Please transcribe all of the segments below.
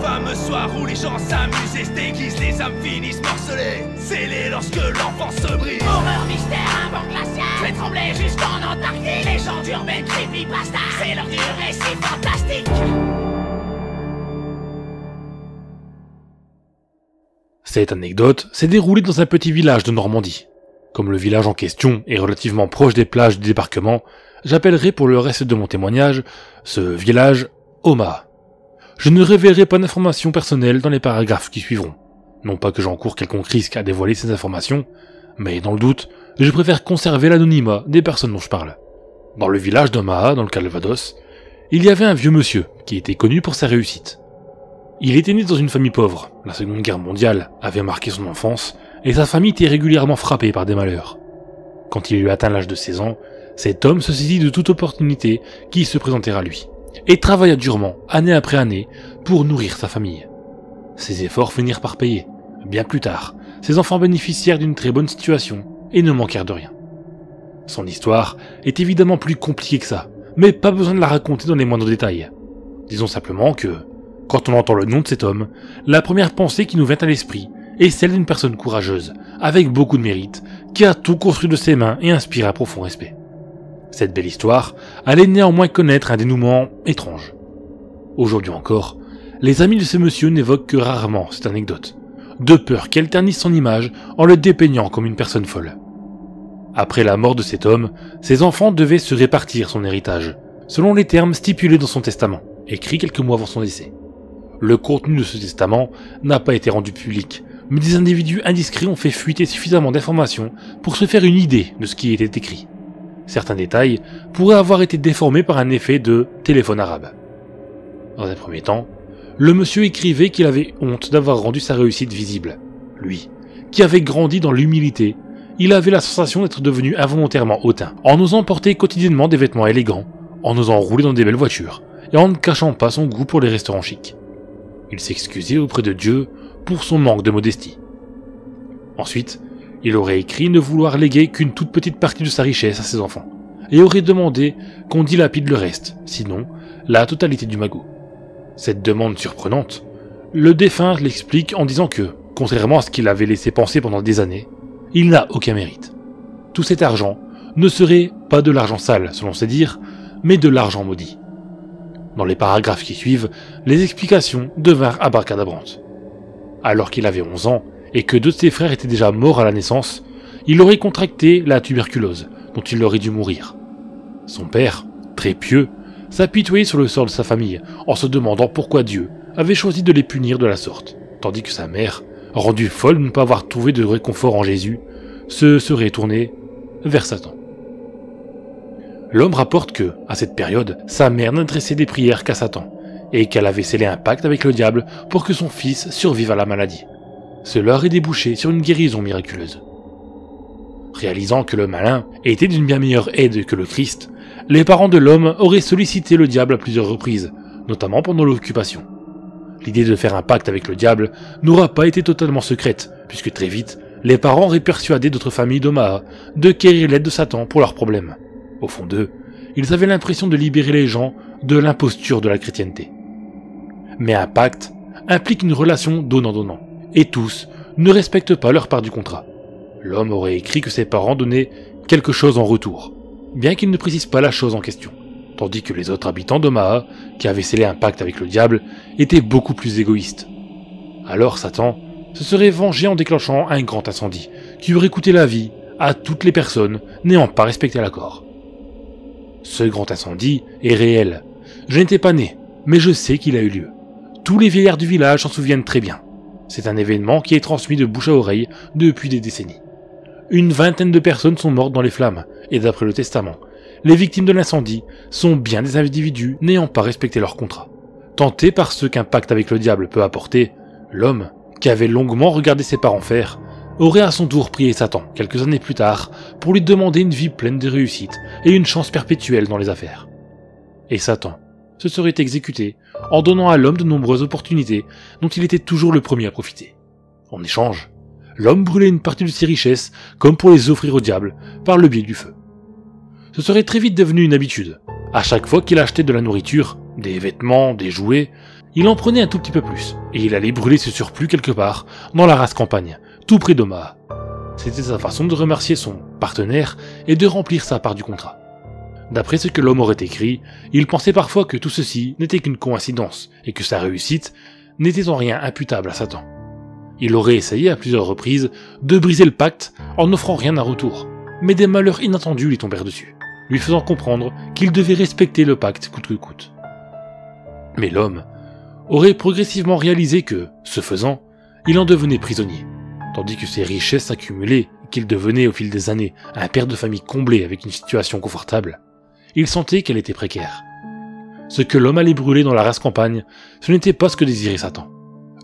fameux soir où les gens s'amusent et se déguisent, les âmes finissent morcelées, scellées lorsque l'enfance se brise. Horreur, mystère, un vent glacial fait trembler jusqu'en Antarctique. Légendes urbaines, creepypasta, c'est l'heure du récit fantastique. Cette anecdote s'est déroulée dans un petit village de Normandie. Comme le village en question est relativement proche des plages du débarquement, j'appellerai pour le reste de mon témoignage ce village Omaha. Je ne révélerai pas d'informations personnelles dans les paragraphes qui suivront. Non pas que j'encourt quelconque risque à dévoiler ces informations, mais dans le doute, je préfère conserver l'anonymat des personnes dont je parle. Dans le village d'Omaha, dans le Calvados, il y avait un vieux monsieur qui était connu pour sa réussite. Il était né dans une famille pauvre, la Seconde Guerre mondiale avait marqué son enfance, et sa famille était régulièrement frappée par des malheurs. Quand il eut atteint l'âge de 16 ans, cet homme se saisit de toute opportunité qui se présentait à lui, et travailla durement, année après année, pour nourrir sa famille. Ses efforts finirent par payer. Bien plus tard, ses enfants bénéficièrent d'une très bonne situation, et ne manquèrent de rien. Son histoire est évidemment plus compliquée que ça, mais pas besoin de la raconter dans les moindres détails. Disons simplement que, quand on entend le nom de cet homme, la première pensée qui nous vient à l'esprit est celle d'une personne courageuse, avec beaucoup de mérite, qui a tout construit de ses mains et inspire un profond respect. Cette belle histoire allait néanmoins connaître un dénouement étrange. Aujourd'hui encore, les amis de ce monsieur n'évoquent que rarement cette anecdote, de peur qu'elle ternisse son image en le dépeignant comme une personne folle. Après la mort de cet homme, ses enfants devaient se répartir son héritage, selon les termes stipulés dans son testament, écrit quelques mois avant son décès. Le contenu de ce testament n'a pas été rendu public, mais des individus indiscrets ont fait fuiter suffisamment d'informations pour se faire une idée de ce qui était écrit. Certains détails pourraient avoir été déformés par un effet de téléphone arabe. Dans un premier temps, le monsieur écrivait qu'il avait honte d'avoir rendu sa réussite visible. Lui, qui avait grandi dans l'humilité, il avait la sensation d'être devenu involontairement hautain, en osant porter quotidiennement des vêtements élégants, en osant rouler dans des belles voitures, et en ne cachant pas son goût pour les restaurants chics. Il s'excusait auprès de Dieu pour son manque de modestie. Ensuite, il aurait écrit ne vouloir léguer qu'une toute petite partie de sa richesse à ses enfants, et aurait demandé qu'on dilapide le reste, sinon la totalité du magot. Cette demande surprenante, le défunt l'explique en disant que, contrairement à ce qu'il avait laissé penser pendant des années, il n'a aucun mérite. Tout cet argent ne serait pas de l'argent sale, selon ses dires, mais de l'argent maudit. Dans les paragraphes qui suivent, les explications devinrent abracadabrantes. Alors qu'il avait 11 ans, et que 2 de ses frères étaient déjà morts à la naissance, il aurait contracté la tuberculose, dont il aurait dû mourir. Son père, très pieux, s'apitoyait sur le sort de sa famille, en se demandant pourquoi Dieu avait choisi de les punir de la sorte, tandis que sa mère, rendue folle de ne pas avoir trouvé de réconfort en Jésus, se serait tournée vers Satan. L'homme rapporte que, à cette période, sa mère n'adressait des prières qu'à Satan, et qu'elle avait scellé un pacte avec le diable pour que son fils survive à la maladie. Cela aurait débouché sur une guérison miraculeuse. Réalisant que le malin était d'une bien meilleure aide que le Christ, les parents de l'homme auraient sollicité le diable à plusieurs reprises, notamment pendant l'occupation. L'idée de faire un pacte avec le diable n'aura pas été totalement secrète, puisque très vite, les parents auraient persuadé d'autres familles d'Omaha de quérir l'aide de Satan pour leurs problèmes. Au fond d'eux, ils avaient l'impression de libérer les gens de l'imposture de la chrétienté. Mais un pacte implique une relation donnant-donnant, et tous ne respectent pas leur part du contrat. L'homme aurait écrit que ses parents donnaient quelque chose en retour, bien qu'il ne précise pas la chose en question, tandis que les autres habitants d'Omaha, qui avaient scellé un pacte avec le diable, étaient beaucoup plus égoïstes. Alors Satan se serait vengé en déclenchant un grand incendie, qui aurait coûté la vie à toutes les personnes n'ayant pas respecté l'accord. Ce grand incendie est réel. Je n'étais pas né, mais je sais qu'il a eu lieu. Tous les vieillards du village s'en souviennent très bien. C'est un événement qui est transmis de bouche à oreille depuis des décennies. Une vingtaine de personnes sont mortes dans les flammes, et d'après le testament, les victimes de l'incendie sont bien des individus n'ayant pas respecté leur contrat. Tenté par ce qu'un pacte avec le diable peut apporter, l'homme, qui avait longuement regardé ses parents faire, aurait à son tour prié Satan, quelques années plus tard, pour lui demander une vie pleine de réussite et une chance perpétuelle dans les affaires. Et Satan se serait exécuté en donnant à l'homme de nombreuses opportunités dont il était toujours le premier à profiter. En échange, l'homme brûlait une partie de ses richesses comme pour les offrir au diable par le biais du feu. Ce serait très vite devenu une habitude. À chaque fois qu'il achetait de la nourriture, des vêtements, des jouets, Il en prenait un tout petit peu plus, et il allait brûler ce surplus quelque part, dans la rase campagne, tout près d'Omaha. C'était sa façon de remercier son partenaire et de remplir sa part du contrat. D'après ce que l'homme aurait écrit, il pensait parfois que tout ceci n'était qu'une coïncidence, et que sa réussite n'était en rien imputable à Satan. Il aurait essayé à plusieurs reprises de briser le pacte en n'offrant rien en retour, mais des malheurs inattendus lui tombèrent dessus, lui faisant comprendre qu'il devait respecter le pacte coûte que coûte. Mais l'homme aurait progressivement réalisé que, ce faisant, il en devenait prisonnier, tandis que ses richesses s'accumulaient et qu'il devenait au fil des années un père de famille comblé avec une situation confortable. Il sentait qu'elle était précaire. Ce que l'homme allait brûler dans la rase campagne, ce n'était pas ce que désirait Satan.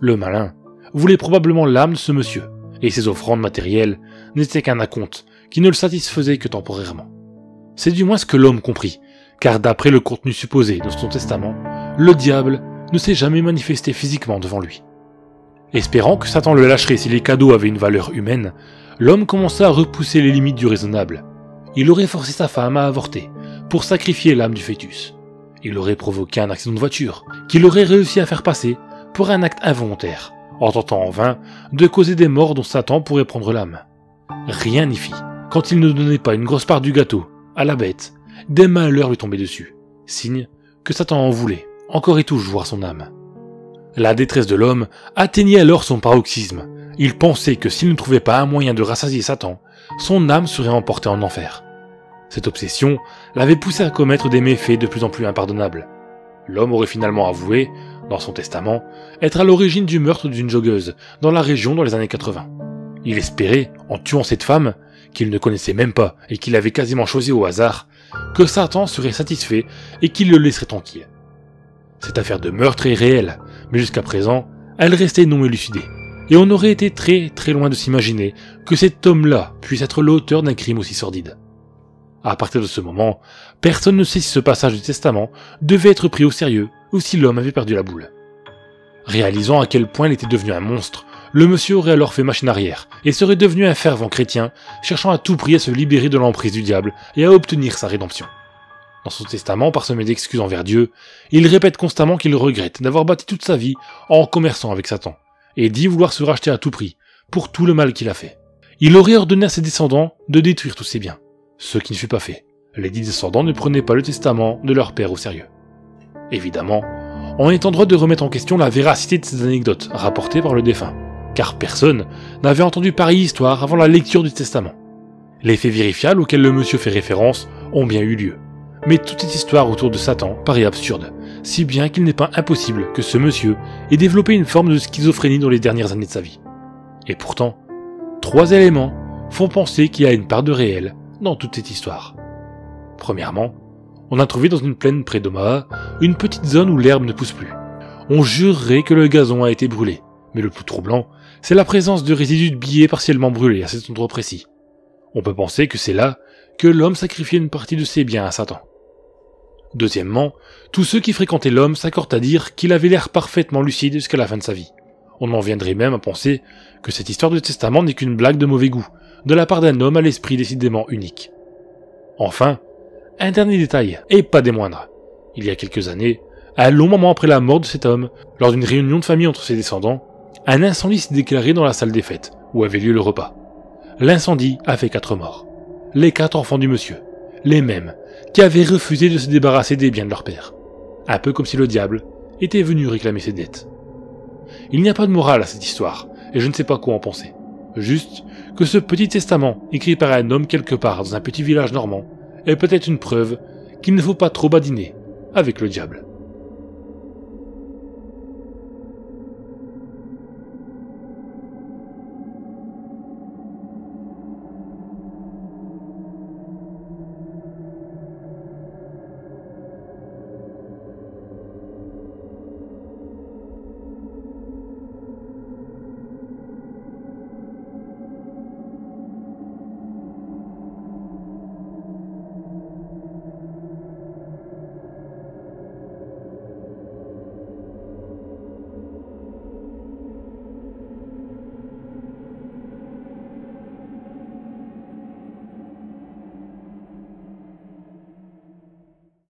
Le malin voulait probablement l'âme de ce monsieur, et ses offrandes matérielles n'étaient qu'un acompte qui ne le satisfaisait que temporairement. C'est du moins ce que l'homme comprit, car d'après le contenu supposé de son testament, le diable ne s'est jamais manifesté physiquement devant lui. Espérant que Satan le lâcherait si les cadeaux avaient une valeur humaine, l'homme commença à repousser les limites du raisonnable. Il aurait forcé sa femme à avorter, pour sacrifier l'âme du fœtus. Il aurait provoqué un accident de voiture, qu'il aurait réussi à faire passer pour un acte involontaire, en tentant en vain de causer des morts dont Satan pourrait prendre l'âme. Rien n'y fit. Quand il ne donnait pas une grosse part du gâteau à la bête, des malheurs lui tombaient dessus, signe que Satan en voulait, encore et toujours, son âme. La détresse de l'homme atteignait alors son paroxysme. Il pensait que s'il ne trouvait pas un moyen de rassasier Satan, son âme serait emportée en enfer. Cette obsession l'avait poussé à commettre des méfaits de plus en plus impardonnables. L'homme aurait finalement avoué, dans son testament, être à l'origine du meurtre d'une joggeuse dans la région dans les années 80. Il espérait, en tuant cette femme, qu'il ne connaissait même pas et qu'il avait quasiment choisi au hasard, que Satan serait satisfait et qu'il le laisserait tranquille. Cette affaire de meurtre est réelle, mais jusqu'à présent, elle restait non élucidée, et on aurait été très très loin de s'imaginer que cet homme-là puisse être l'auteur d'un crime aussi sordide. À partir de ce moment, personne ne sait si ce passage du testament devait être pris au sérieux ou si l'homme avait perdu la boule. Réalisant à quel point il était devenu un monstre, le monsieur aurait alors fait machine arrière et serait devenu un fervent chrétien, cherchant à tout prix à se libérer de l'emprise du diable et à obtenir sa rédemption. Dans son testament parsemé d'excuses envers Dieu, il répète constamment qu'il regrette d'avoir bâti toute sa vie en commerçant avec Satan, et dit vouloir se racheter à tout prix pour tout le mal qu'il a fait. Il aurait ordonné à ses descendants de détruire tous ses biens, ce qui ne fut pas fait. Les 10 descendants ne prenaient pas le testament de leur père au sérieux. Évidemment, on est en droit de remettre en question la véracité de ces anecdotes rapportées par le défunt, car personne n'avait entendu pareille histoire avant la lecture du testament. Les faits vérifiables auxquels le monsieur fait référence ont bien eu lieu, mais toute cette histoire autour de Satan paraît absurde, si bien qu'il n'est pas impossible que ce monsieur ait développé une forme de schizophrénie dans les dernières années de sa vie. Et pourtant, 3 éléments font penser qu'il y a une part de réel dans toute cette histoire. Premièrement, on a trouvé dans une plaine près d'Omaha une petite zone où l'herbe ne pousse plus. On jurerait que le gazon a été brûlé, mais le plus troublant, c'est la présence de résidus de billets partiellement brûlés à cet endroit précis. On peut penser que c'est là que l'homme sacrifiait une partie de ses biens à Satan. Deuxièmement, tous ceux qui fréquentaient l'homme s'accordent à dire qu'il avait l'air parfaitement lucide jusqu'à la fin de sa vie. On en viendrait même à penser que cette histoire de testament n'est qu'une blague de mauvais goût, de la part d'un homme à l'esprit décidément unique. Enfin, un dernier détail, et pas des moindres. Il y a quelques années, un long moment après la mort de cet homme, lors d'une réunion de famille entre ses descendants, un incendie s'est déclaré dans la salle des fêtes, où avait lieu le repas. L'incendie a fait 4 morts. Les 4 enfants du monsieur, les mêmes, qui avaient refusé de se débarrasser des biens de leur père. Un peu comme si le diable était venu réclamer ses dettes. Il n'y a pas de morale à cette histoire, et je ne sais pas quoi en penser. Juste que ce petit testament, écrit par un homme quelque part dans un petit village normand, est peut-être une preuve qu'il ne faut pas trop badiner avec le diable.